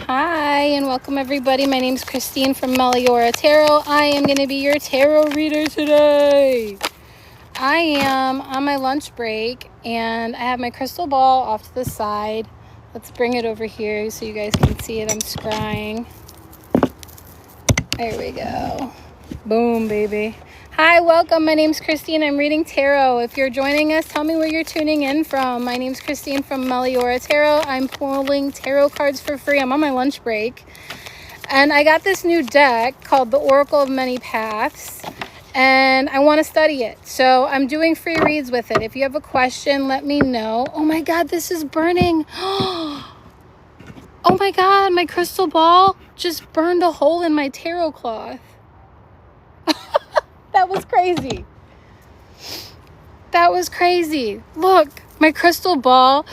Hi, and welcome everybody. My name is Christine from Meliora Tarot. I am going to be your tarot reader today. I am on my lunch break, and I have my crystal ball off to the side. Let's bring it over here so you guys can see it. I'm scrying. There we go. Boom, baby. Hi, welcome. My name's Christine. I'm reading tarot. If you're joining us, tell me where you're tuning in from. My name's Christine from Meliora Tarot. I'm pulling tarot cards for free. I'm on my lunch break. And I got this new deck called the Oracle of Many Paths. And I want to study it. So I'm doing free reads with it. If you have a question, let me know. Oh my God, this is burning. Oh my God, my crystal ball just burned a hole in my tarot cloth. That was crazy. That was crazy. Look, my crystal ball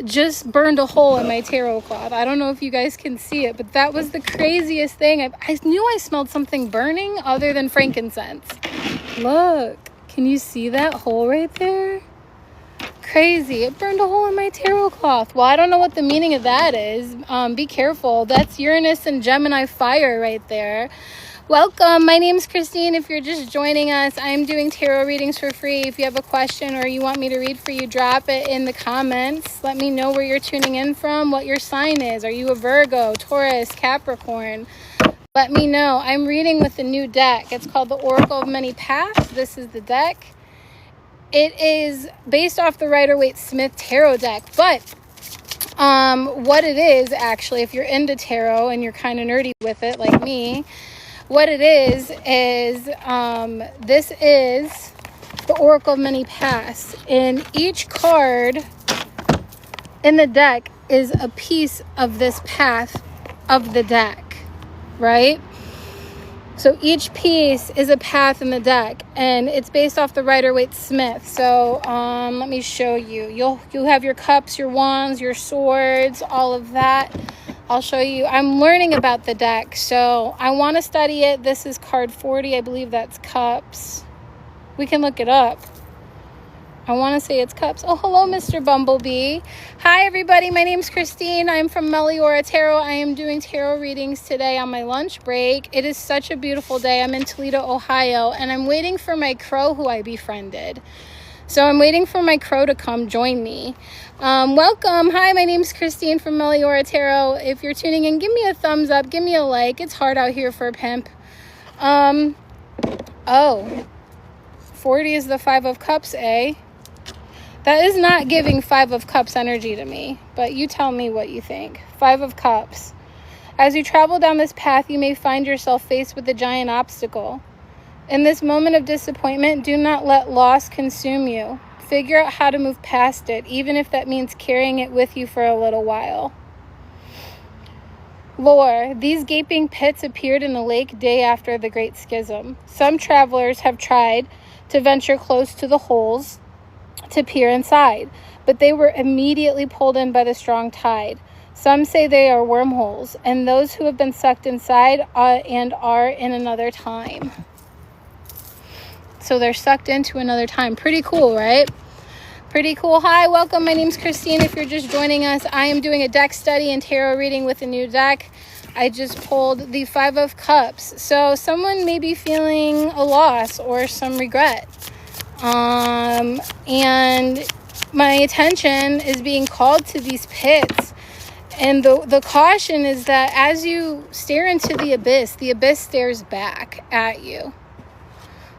just burned a hole in my tarot cloth. I don't know if you guys can see it, but that was the craziest thing. I knew I smelled something burning other than frankincense. Look, can you see that hole right there? Crazy. It burned a hole in my tarot cloth. Well, I don't know what the meaning of that is. Be careful. That's Uranus and Gemini fire right there. Welcome. My name's Christine. If you're just joining us, I'm doing tarot readings for free. If you have a question or you want me to read for you, drop it in the comments. Let me know where you're tuning in from, what your sign is. Are you a Virgo, Taurus, Capricorn? Let me know. I'm reading with a new deck. It's called the Oracle of Many Paths. This is the deck. It is based off the Rider-Waite-Smith tarot deck, but what it is actually, if you're into tarot and you're kind of nerdy with it like me, what it is this is the Oracle of Many Paths, and each card in the deck is a piece of this path of the deck, right? So each piece is a path in the deck, and it's based off the Rider-Waite-Smith. So let me show you. You'll have your cups, your wands, your swords, all of that. I'll show you. I'm learning about the deck, so I want to study it. This is card 40. I believe that's cups. We can look it up. I want to say it's cups. Oh, hello, Mr. Bumblebee. Hi, everybody. My name's Christine. I'm from Meliora Tarot. I am doing tarot readings today on my lunch break. It is such a beautiful day. I'm in Toledo, Ohio, and I'm waiting for my crow who I befriended. So I'm waiting for my crow to come join me. Welcome. Hi, my name's Christine from Meliora Tarot. If you're tuning in, give me a thumbs up. Give me a like. It's hard out here for a pimp. 40 is the Five of Cups, eh? That is not giving Five of Cups energy to me, but you tell me what you think. Five of Cups. As you travel down this path, you may find yourself faced with a giant obstacle. In this moment of disappointment, do not let loss consume you. Figure out how to move past it, even if that means carrying it with you for a little while. Lore. These gaping pits appeared in the lake day after the Great Schism. Some travelers have tried to venture close to the holes to peer inside, but they were immediately pulled in by the strong tide. Some say they are wormholes, and those who have been sucked inside and are in another time. So they're sucked into another time. Pretty cool, right? Pretty cool. Hi, welcome. My name's Christine. If you're just joining us, I am doing a deck study and tarot reading with a new deck. I just pulled the Five of Cups. So someone may be feeling a loss or some regret. And my attention is being called to these pits. And the caution is that as you stare into the abyss stares back at you.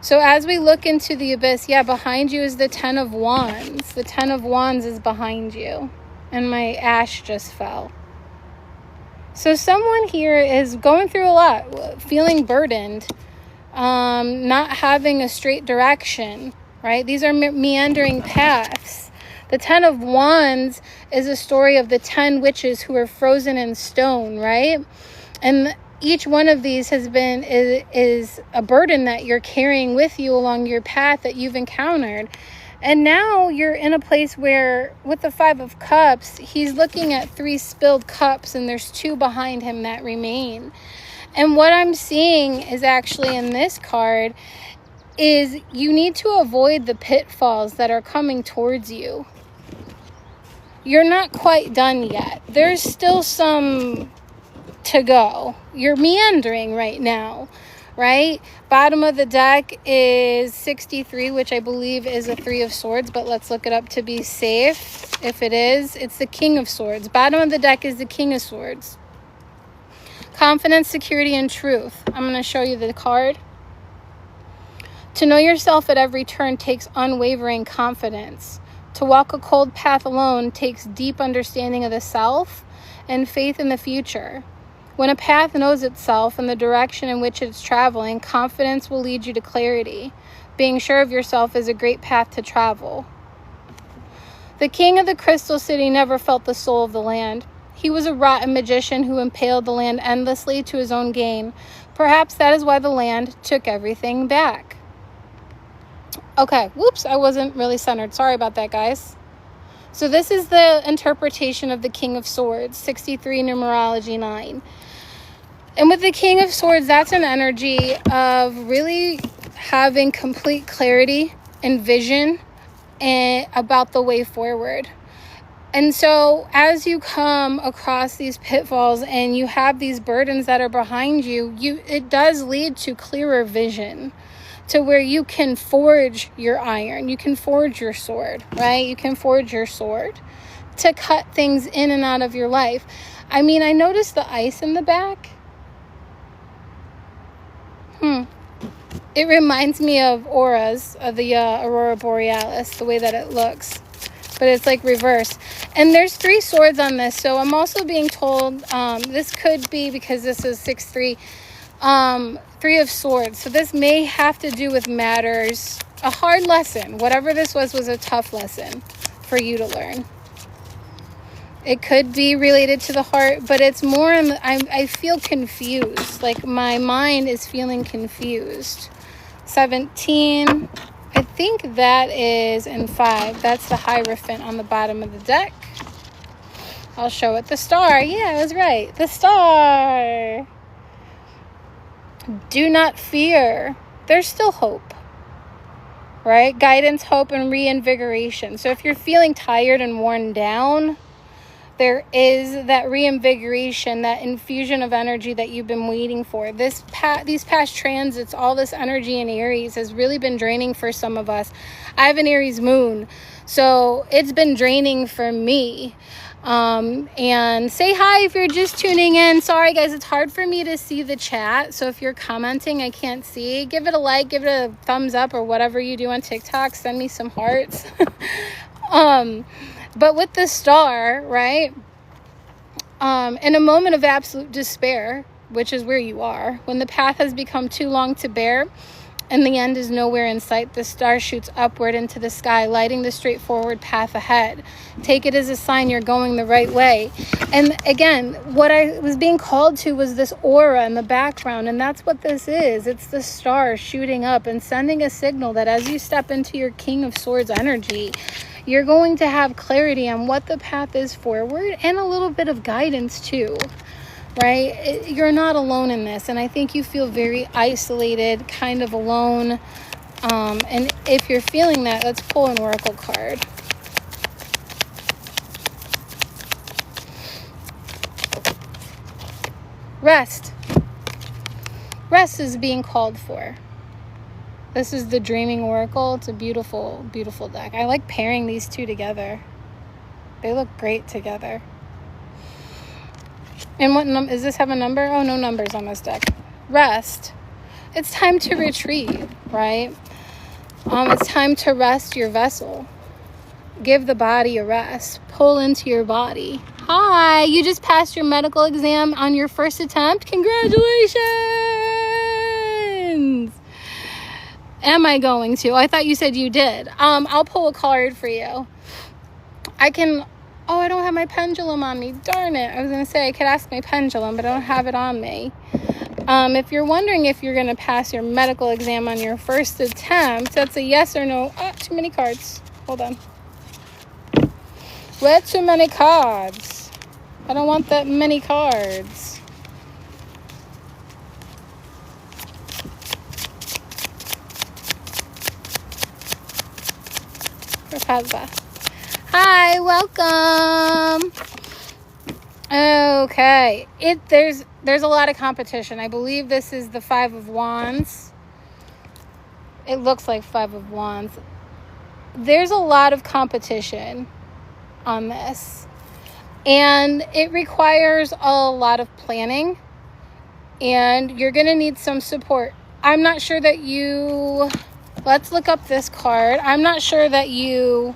So as we look into the abyss, behind you is the Ten of Wands. The Ten of Wands is behind you. And my ash just fell. So someone here is going through a lot, feeling burdened, not having a straight direction, right? These are meandering paths. The Ten of Wands is a story of the 10 witches who are frozen in stone, right? And each one of these is a burden that you're carrying with you along your path that you've encountered. And now you're in a place where, with the Five of Cups, he's looking at 3 spilled cups, and there's 2 behind him that remain. And what I'm seeing is actually in this card is you need to avoid the pitfalls that are coming towards you. you're not quite done yet. There's still some to go. You're meandering right now, right? Bottom of the deck is 63, which I believe is a 3 of Swords, but let's look it up to be safe. If it is, it's the King of Swords. Bottom of the deck is the King of Swords. Confidence, security, and truth. I'm going to show you the card. To know yourself at every turn takes unwavering confidence. To walk a cold path alone takes deep understanding of the self and faith in the future. When a path knows itself and the direction in which it's traveling, confidence will lead you to clarity. Being sure of yourself is a great path to travel. The king of the Crystal City never felt the soul of the land. He was a rotten magician who impaled the land endlessly to his own gain. Perhaps that is why the land took everything back. Okay, whoops, I wasn't really centered. Sorry about that, guys. So this is the interpretation of the King of Swords, 63 numerology 9. And with the King of Swords, that's an energy of really having complete clarity and vision about the way forward. And so as you come across these pitfalls and you have these burdens that are behind you, it does lead to clearer vision, to where you can forge your iron, you can forge your sword, right? You can forge your sword to cut things in and out of your life. I mean, I noticed the ice in the back. It reminds me of auras, of the Aurora Borealis, the way that it looks. But it's like reverse. And there's 3 swords on this. So I'm also being told, this could be, because this is 6-3, 3 of Swords. So this may have to do with matters, a hard lesson. Whatever this was a tough lesson for you to learn. It could be related to the heart, but it's more, I feel confused. Like my mind is feeling confused. 17, I think that is in 5. That's the Hierophant on the bottom of the deck. I'll show it. The star. Yeah, I was right. The star. Do not fear. There's still hope, right? Guidance, hope, and reinvigoration. So if you're feeling tired and worn down, there is that reinvigoration, that infusion of energy that you've been waiting for. These past transits, all this energy in Aries has really been draining for some of us. I have an Aries moon, so it's been draining for me. And say hi if you're just tuning in. Sorry guys, it's hard for me to see the chat, so if you're commenting I can't see. Give it a like, give it a thumbs up, or whatever you do on TikTok. Send me some hearts. But with the star, right, in a moment of absolute despair, which is where you are, when the path has become too long to bear and the end is nowhere in sight, the star shoots upward into the sky, lighting the straightforward path ahead. Take it as a sign you're going the right way. And again, what I was being called to was this aura in the background, and that's what this is. It's the star shooting up and sending a signal that as you step into your King of Swords energy, you're going to have clarity on what the path is forward, and a little bit of guidance too, right? You're not alone in this, and I think you feel very isolated, kind of alone. And if you're feeling that, let's pull an oracle card. Rest. Rest is being called for. This is the Dreaming Oracle. It's a beautiful, beautiful deck. I like pairing these two together. They look great together. And what does this have a number? Oh, no numbers on this deck. Rest. It's time to retreat, right? It's time to rest your vessel. Give the body a rest. Pull into your body. Hi, you just passed your medical exam on your first attempt. Congratulations! Am I going to? I thought you said you did. I'll pull a card for you. I don't have my pendulum on me. Darn it. I was going to say I could ask my pendulum, but I don't have it on me. If you're wondering if you're going to pass your medical exam on your first attempt, that's a yes or no. Too many cards. Hold on. Way too many cards. I don't want that many cards. Hi, welcome. Okay. There's a lot of competition. I believe this is the Five of Wands. It looks like Five of Wands. There's a lot of competition on this. And it requires a lot of planning. And you're going to need some support. I'm not sure that you... Let's look up this card. I'm not sure that you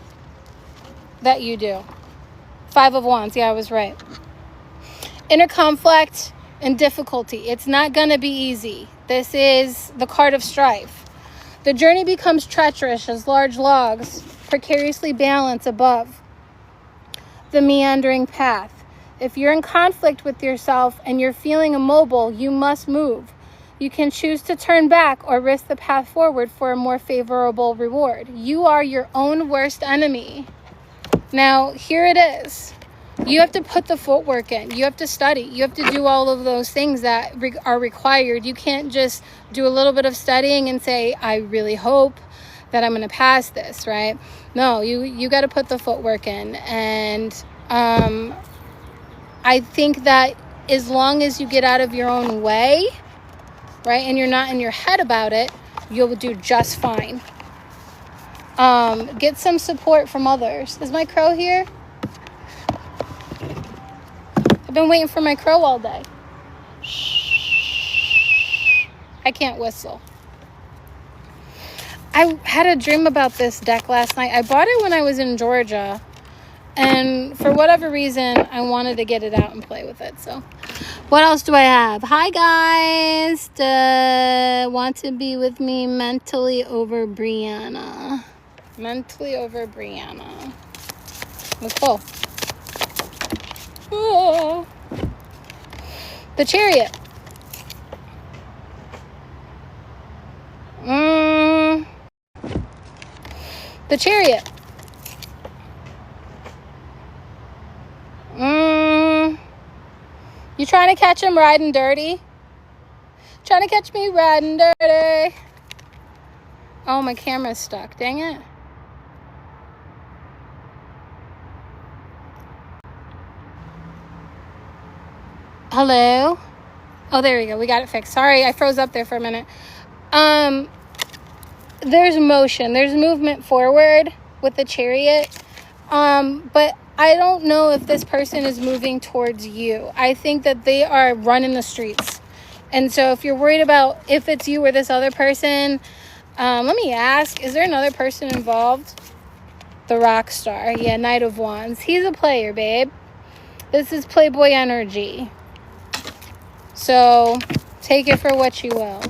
do. Five of Wands. Yeah, I was right. Inner conflict and difficulty. It's not going to be easy. This is the card of strife. The journey becomes treacherous as large logs precariously balance above the meandering path. If you're in conflict with yourself and you're feeling immobile, you must move. You can choose to turn back or risk the path forward for a more favorable reward. You are your own worst enemy. Now, here it is. You have to put the footwork in. You have to study. You have to do all of those things that are required. You can't just do a little bit of studying and say, I really hope that I'm going to pass this, right? No, you got to put the footwork in. And I think that as long as you get out of your own way, right, and you're not in your head about it, you'll do just fine. Get some support from others. Is my crow here? I've been waiting for my crow all day. Shh. I can't whistle. I had a dream about this deck last night. I bought it when I was in Georgia. And for whatever reason, I wanted to get it out and play with it. So, what else do I have? Hi, guys. Want to be with me mentally over Brianna. Mentally over Brianna. Nicole. Oh. The Chariot. The Chariot. You trying to catch him riding dirty? Trying to catch me riding dirty? Oh, my camera's stuck. Dang it. Hello? Oh, there we go. We got it fixed. Sorry, I froze up there for a minute. There's motion. There's movement forward with the Chariot. But I don't know if this person is moving towards you. I think that they are running the streets. And so if you're worried about if it's you or this other person, let me ask, is there another person involved? The rock star. Yeah, Knight of Wands. He's a player, babe. This is Playboy energy. So take it for what you will.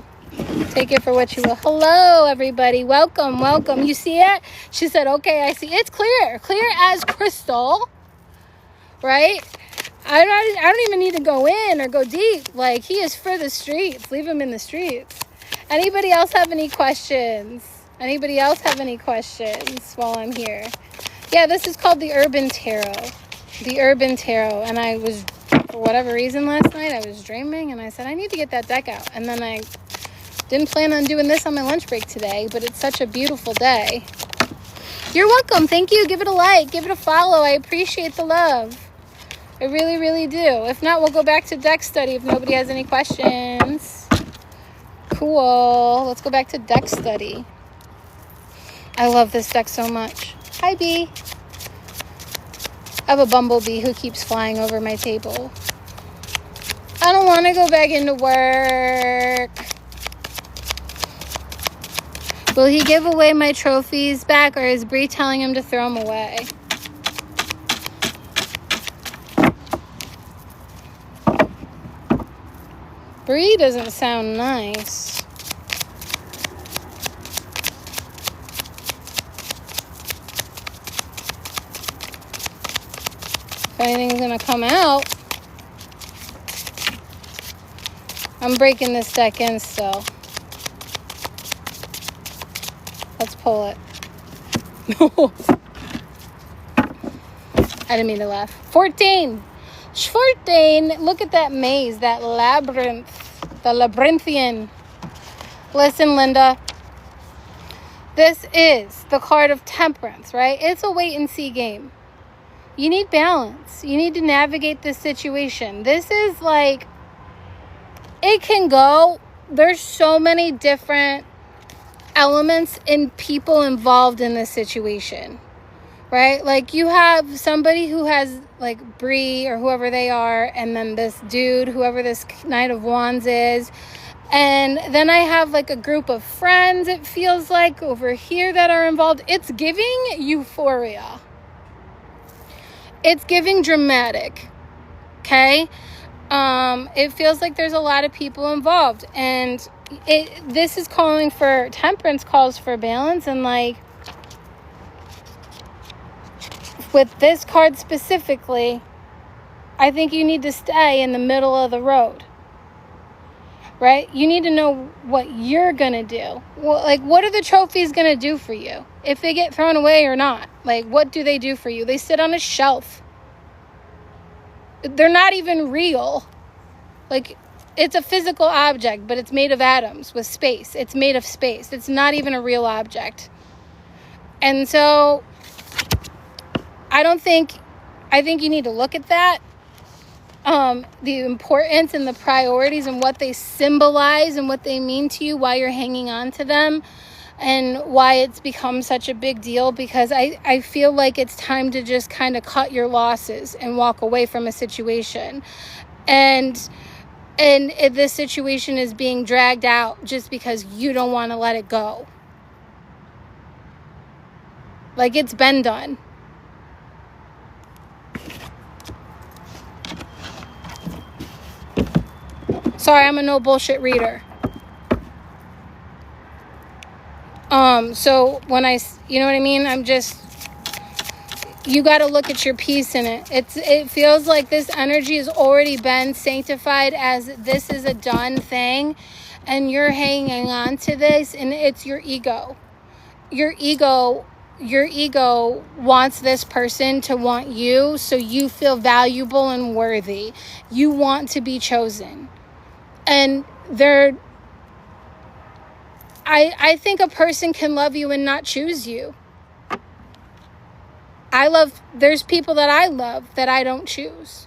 Take it for what you will. Hello, everybody. Welcome, welcome. You see it? She said, okay, I see. It's clear. Clear as crystal. Right? I don't even need to go in or go deep. Like, he is for the streets. Leave him in the streets. Anybody else have any questions? Anybody else have any questions while I'm here? Yeah, this is called the Urban Tarot. The Urban Tarot. And I was, for whatever reason last night, I was dreaming. And I said, I need to get that deck out. And then I didn't plan on doing this on my lunch break today, but it's such a beautiful day. You're welcome. Thank you. Give it a like. Give it a follow. I appreciate the love. I really, really do. If not, we'll go back to deck study if nobody has any questions. Cool. Let's go back to deck study. I love this deck so much. Hi, bee. I have a bumblebee who keeps flying over my table. I don't want to go back into work. Will he give away my trophies back, or is Bree telling him to throw them away? Bree doesn't sound nice. If anything's gonna come out, I'm breaking this deck in still. Let's pull it. No. I didn't mean to laugh. 14. 14. Look at that maze, that labyrinth. The labyrinthian. Listen, Linda. This is the card of temperance, right? It's a wait and see game. You need balance. You need to navigate this situation. This is like, it can go. There's so many different elements and people involved in this situation, right? Like, you have somebody who has, like, Bree or whoever they are, and then this dude, whoever this Knight of Wands is. And then I have, like, a group of friends, it feels like, over here that are involved. It's giving euphoria. It's giving dramatic, okay? It feels like there's a lot of people involved, and this is calling for, Temperance calls for balance, and like with this card specifically, I think you need to stay in the middle of the road, right? You need to know what you're gonna do. Well, like, what are the trophies gonna do for you if they get thrown away or not? Like, what do they do for you? They sit on a shelf. They're not even real. Like, it's a physical object, but it's made of atoms with space. It's made of space. It's not even a real object. And so I think you need to look at that. The importance and the priorities and what they symbolize and what they mean to you, why you're hanging on to them, and why it's become such a big deal, because I feel like it's time to just kind of cut your losses and walk away from a situation. And this situation is being dragged out just because you don't want to let it go. Like, it's been done. Sorry, I'm a no bullshit reader. So when you know what I mean? You got to look at your peace in it. It feels like this energy has already been sanctified as this is a done thing, and you're hanging on to this, and it's your ego. Your ego wants this person to want you, so you feel valuable and worthy. You want to be chosen. And I think a person can love you and not choose you. There's people that I love that I don't choose.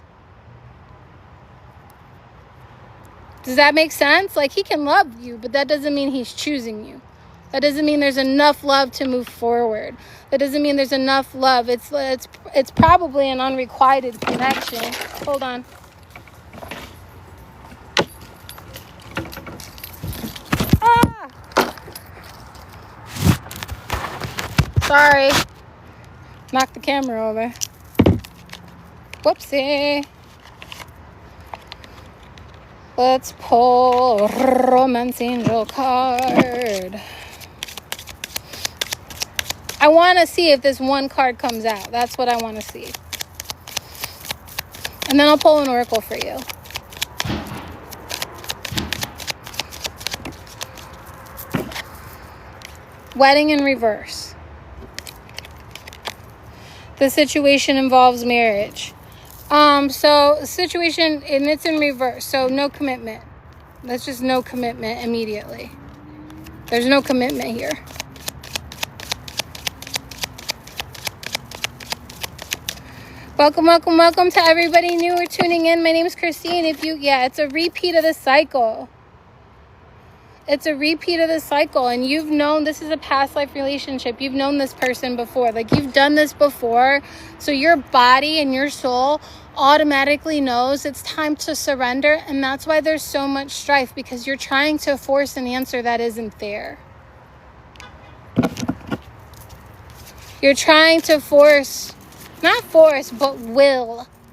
Does that make sense? Like, he can love you, but that doesn't mean he's choosing you. That doesn't mean there's enough love to move forward. That doesn't mean there's enough love. It's probably an unrequited connection. Hold on. Sorry. Knocked the camera over. Whoopsie. Let's pull Romance Angel card. I want to see if this one card comes out. That's what I want to see. And then I'll pull an oracle for you. Wedding in reverse. The situation involves marriage. So situation, and it's in reverse. So no commitment. That's just no commitment immediately. There's no commitment here. Welcome, welcome, welcome to everybody new or tuning in. My name is Christine. It's a repeat of the cycle. It's a repeat of the cycle, and you've known this is a past life relationship. You've known this person before. Like, you've done this before. So your body and your soul automatically knows it's time to surrender, and that's why there's so much strife, because you're trying to force an answer that isn't there. You're trying to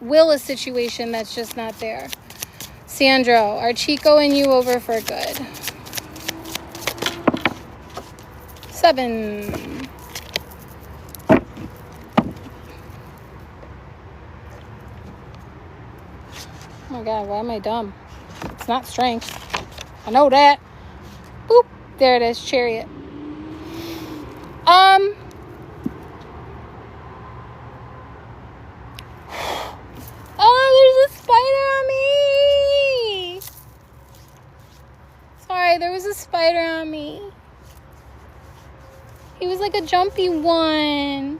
will a situation that's just not there. Sandro, are Chico and you over for good? 7. Oh my God, why am I dumb? It's not strength. I know that. Boop. There it is, Chariot. Oh, there's a spider on me. Sorry, there was a spider on me. He was like a jumpy one.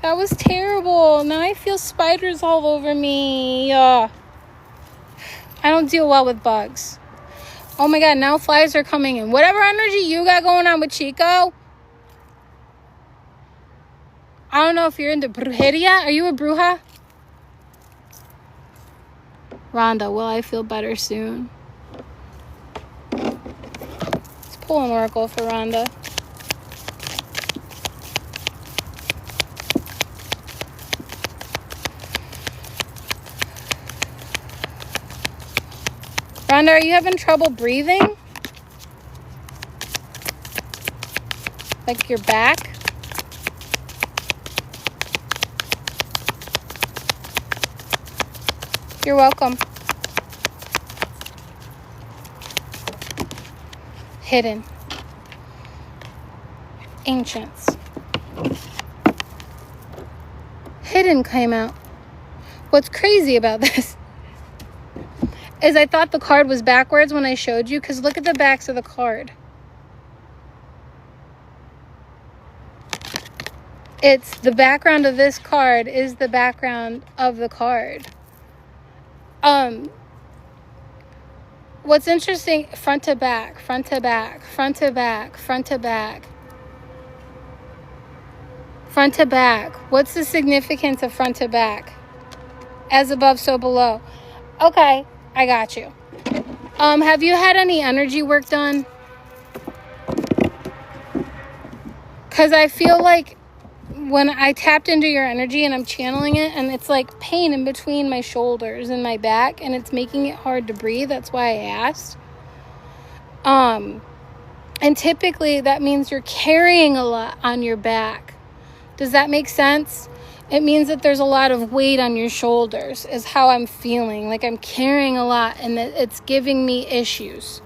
That was terrible. Now I feel spiders all over me. I don't deal well with bugs. Oh my God, now flies are coming in. Whatever energy you got going on with Chico. I don't know if you're into brujeria. Are you a bruja? Rhonda, will I feel better soon? Let's pull an oracle for Rhonda. Rhonda, are you having trouble breathing? Like your back? You're welcome. Hidden. Ancients. Hidden came out. What's crazy about this is I thought the card was backwards when I showed you, because look at the backs of the card. It's the background of this card is the background of the card. What's interesting, front to back, front to back, front to back, front to back, front to back. What's the significance of front to back? As above, so below. Okay, I got you. Have you had any energy work done? Because I feel like when I tapped into your energy and I'm channeling it, and it's like pain in between my shoulders and my back, and it's making it hard to breathe. That's why I asked. And typically that means you're carrying a lot on your back. Does that make sense? It means that there's a lot of weight on your shoulders is how I'm feeling. Like I'm carrying a lot and that it's giving me issues.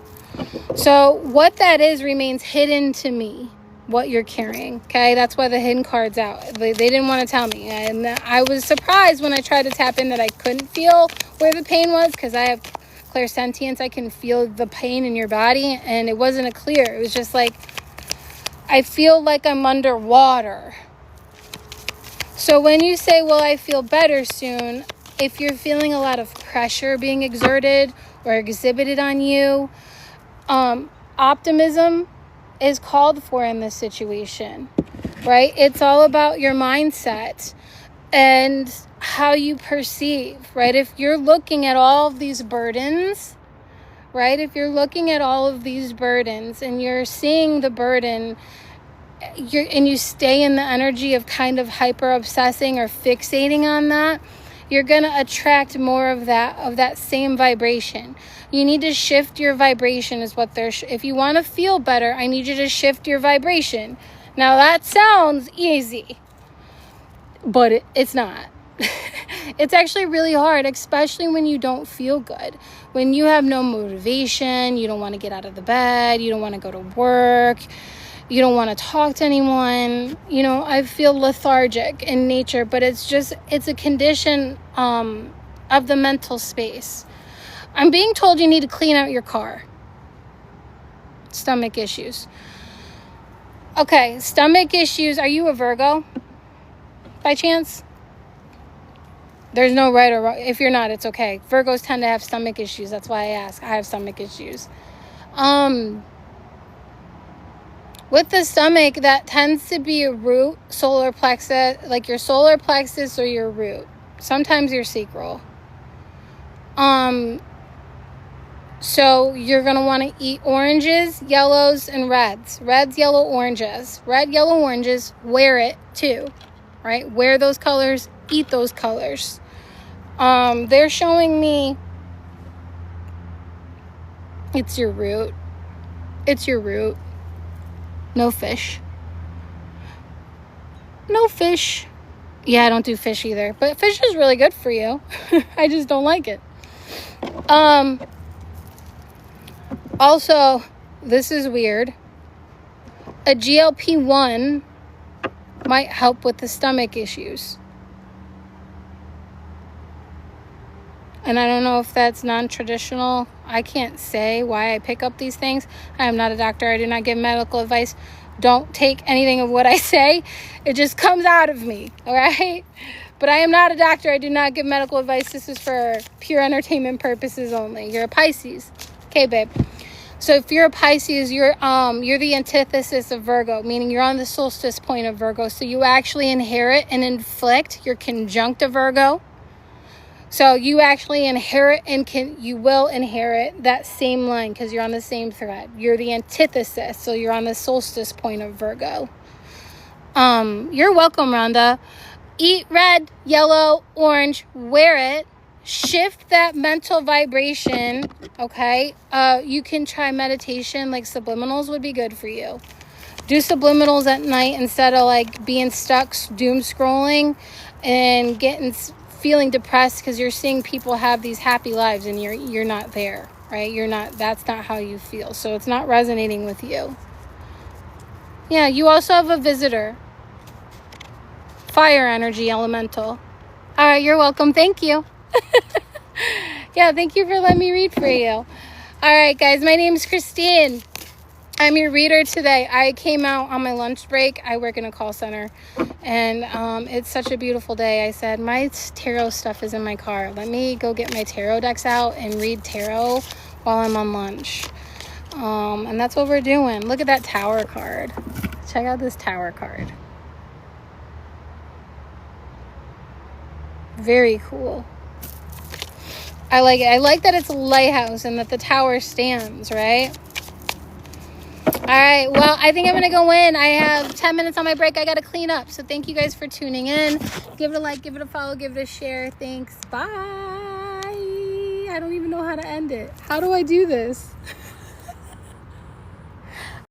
So what that is remains hidden to me. What you're carrying, okay? That's why the hidden card's out. They didn't want to tell me, and I was surprised when I tried to tap in that I couldn't feel where the pain was, because I have clairsentience. I can feel the pain in your body, and it wasn't a clear. It was just like I feel like I'm underwater. So when you say, will I feel better soon, if you're feeling a lot of pressure being exerted or exhibited on you, optimism is called for in this situation, right? It's all about your mindset and how you perceive, right? If you're looking at all of these burdens, right? If you're looking at all of these burdens and you're seeing the burden, and you stay in the energy of kind of hyper obsessing or fixating on that, you're going to attract more of that same vibration. You need to shift your vibration is what if you want to feel better, I need you to shift your vibration. Now that sounds easy, but it's not. It's actually really hard, especially when you don't feel good. When you have no motivation, you don't want to get out of the bed, you don't want to go to work, you don't want to talk to anyone. You know, I feel lethargic in nature, but it's a condition of the mental space. I'm being told you need to clean out your car. Stomach issues. Okay, stomach issues. Are you a Virgo by chance? There's no right or wrong. If you're not, it's okay. Virgos tend to have stomach issues. That's why I ask. I have stomach issues. With the stomach, that tends to be a root, solar plexus, like your solar plexus or your root. Sometimes your sacral. So you're going to want to eat oranges, yellows, and reds. Reds, yellow, oranges. Red, yellow, oranges. Wear it too, right? Wear those colors. Eat those colors. They're showing me it's your root. It's your root. No fish. No fish. Yeah, I don't do fish either. But fish is really good for you. I just don't like it. Also, this is weird. A GLP-1 might help with the stomach issues. And I don't know if that's non-traditional. I can't say why I pick up these things. I am not a doctor. I do not give medical advice. Don't take anything of what I say. It just comes out of me, all right? But I am not a doctor. I do not give medical advice. This is for pure entertainment purposes only. You're a Pisces. Okay, babe. So if you're a Pisces, you're the antithesis of Virgo, meaning you're on the solstice point of Virgo. So you actually inherit and inflict. You're conjunct a Virgo. So you actually inherit and you will inherit that same line because you're on the same thread. You're the antithesis, so you're on the solstice point of Virgo. You're welcome, Rhonda. Eat red, yellow, orange, wear it. Shift that mental vibration, okay? You can try meditation, like subliminals would be good for you. Do subliminals at night instead of like being stuck doom scrolling and feeling depressed because you're seeing people have these happy lives and you're not there, right? That's not how you feel. So it's not resonating with you. Yeah, you also have a visitor. Fire energy elemental. All right, you're welcome. Thank you. Yeah, thank you for letting me read for you. All right, guys, my name is Christine. I'm your reader today. I came out on my lunch break. I work in a call center, and it's such a beautiful day. I said, my tarot stuff is in my car. Let me go get my tarot decks out and read tarot while I'm on lunch. And that's what we're doing. Look at that tower card. Check out this tower card. Very cool. I like it. I like that it's a lighthouse and that the tower stands, right? All right, well, I think I'm going to go in. I have 10 minutes on my break. I got to clean up. So thank you guys for tuning in. Give it a like, give it a follow, give it a share. Thanks. Bye. I don't even know how to end it. How do I do this?